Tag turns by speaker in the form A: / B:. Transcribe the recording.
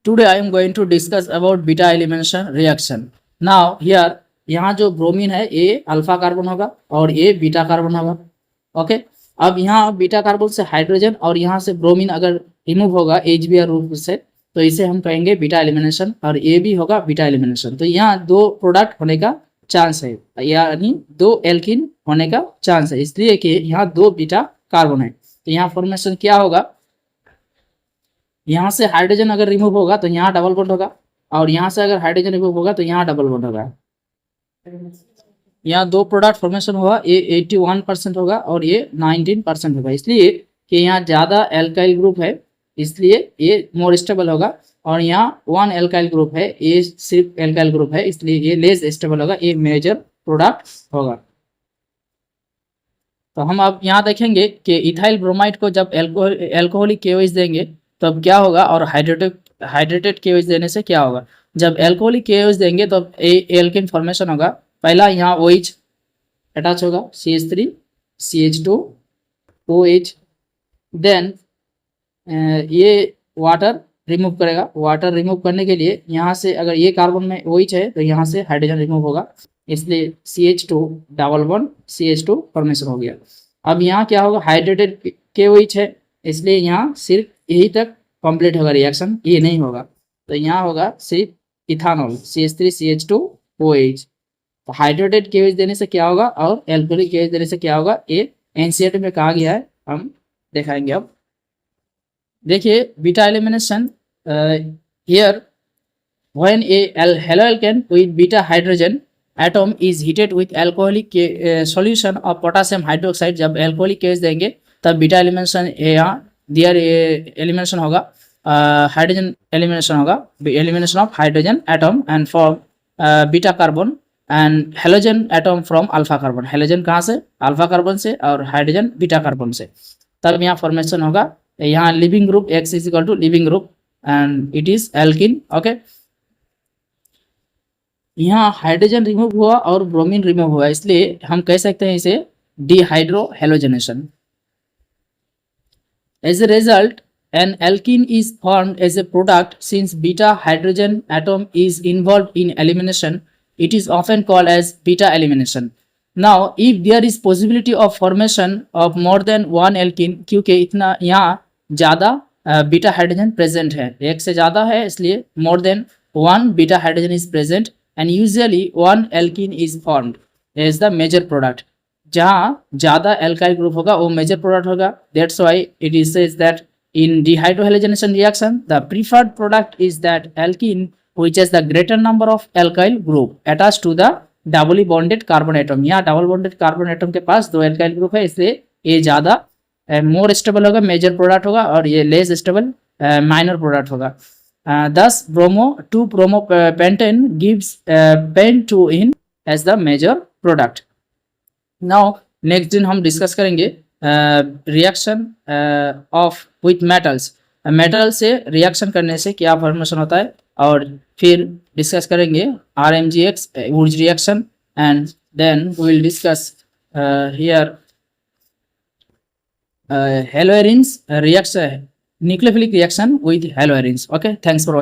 A: Today I am going to discuss about beta elimination reaction. Now here यहाँ जो bromine है ये alpha carbon होगा और ये बीटा कार्बन होगा. ओके, अब यहाँ बीटा कार्बन से हाइड्रोजन और यहाँ से ब्रोमीन अगर रिमूव होगा HBr रूप से तो इसे हम कहेंगे बीटा एलिमिनेशन और ये भी होगा बीटा एलिमिनेशन. तो यहाँ दो प्रोडक्ट होने का चांस है, यानी दो एल्किन होने का चांस है, इसलिए कि यहाँ दो बीटा कार्बन है. तो यहाँ फॉर्मेशन क्या होगा, यहाँ से हाइड्रोजन अगर रिमूव होगा तो यहाँ डबल बॉन्ड होगा और यहाँ से अगर हाइड्रोजन रिमूव होगा तो यहाँ डबल बॉन्ड होगा. यहाँ दो प्रोडक्ट फॉर्मेशन हुआ, ये 81% होगा और ये 19% होगा, इसलिए कि यहाँ ज़्यादा एल्काइल ग्रुप है इसलिए ये मोर स्टेबल होगा और यहाँ वन एल्काइल ग्रुप है, ये सिर्फ एल्काइल ग्रुप है इसलिए ये लेस स्टेबल होगा, ये मेजर प्रोडक्ट होगा. तो हम अब यहाँ देखेंगे कि इथाइल ब्रोमाइड को जब एल्कोहलिक KOH देंगे तब क्या होगा और हाइड्रेटेड KOH देने से क्या होगा. जब एल्कोहलिक KOH देंगे तो एल्किन फॉर्मेशन होगा. पहला यहाँ OH अटैच होगा, CH3 CH2 OH, देन ये वाटर रिमूव करेगा. वाटर रिमूव करने के लिए यहाँ से अगर ये कार्बन में OH है तो यहाँ से हाइड्रोजन रिमूव होगा, इसलिए CH2 double bond CH2 formation हो गया. अब यहाँ क्या होगा, हाइड्रेटेड KOH है इसलिए यहाँ सिर्फ यही तक कंप्लीट होगा रिएक्शन, ये नहीं होगा. तो यहाँ होगा सिर्फ इथानॉल CH3 CH2 OH. तो हाइड्रेटेड KOH देने से क्या होगा और एल्कोहलिक KOH देने से क्या होगा, ये NCERT में कहा गया है, हम दिखाएंगे. अब देखिए beta elimination here when A halo alkane with beta hydrogen atom is heated with alcoholic solution of potassium hydroxide. जब एल्कोहलिक KOH देंगे तब बीटा एलिमिनेशन यहाँ दियर एलिमिनेशन होगा, हाइड्रोजन एलिमिनेशन होगा, elimination of hydrogen atom and form beta carbon and halogen atom from alpha carbon. Halogen कहाँ से, alpha carbon से और हाइड्रोजन बीटा कार्बन से. तब यहाँ फॉर्मेशन होगा, यहाँ leaving group X is equal to leaving group and it is alkene. Okay, यहाँ हाइड्रोजन रिमूव हुआ और ब्रोमीन रिमूव हुआ इसलिए हम कह सकते हैं इसे dehydro halogenation. As a result, an alkene is formed as a product. Since beta hydrogen atom is involved in elimination, it is often called as beta elimination. Now, if there is possibility of formation of more than one alkene, क्योंकि इतना यहाँ ज़्यादा beta hydrogen present है, एक से ज़्यादा है इसलिए more than one beta hydrogen is present and usually one alkene is formed as the major product. जहाँ ज़्यादा एल्काइल ग्रुप होगा वो मेजर प्रोडक्ट होगा. That's why it is says that in dehydrohalogenation reaction the preferred product is that alkene which has the greater number of alkyl group attach to the doubly bonded carbon atom. यहाँ double bonded carbon atom के पास दो alkyl group है इसलिए ये ज़्यादा more stable होगा, major product होगा और ये लेस स्टेबल माइनर प्रोडक्ट होगा. Thus bromo two bromo pentane gives paint two ene as the major product. Now next दिन हम डिस्कस करेंगे reaction of with metals. Metal से रिएक्शन करने से क्या फॉर्मेशन होता है और फिर डिस्कस करेंगे RMGX Wurtz reaction and then we will discuss here haloarenes reaction, nucleophilic reaction with haloarenes. Okay, thanks for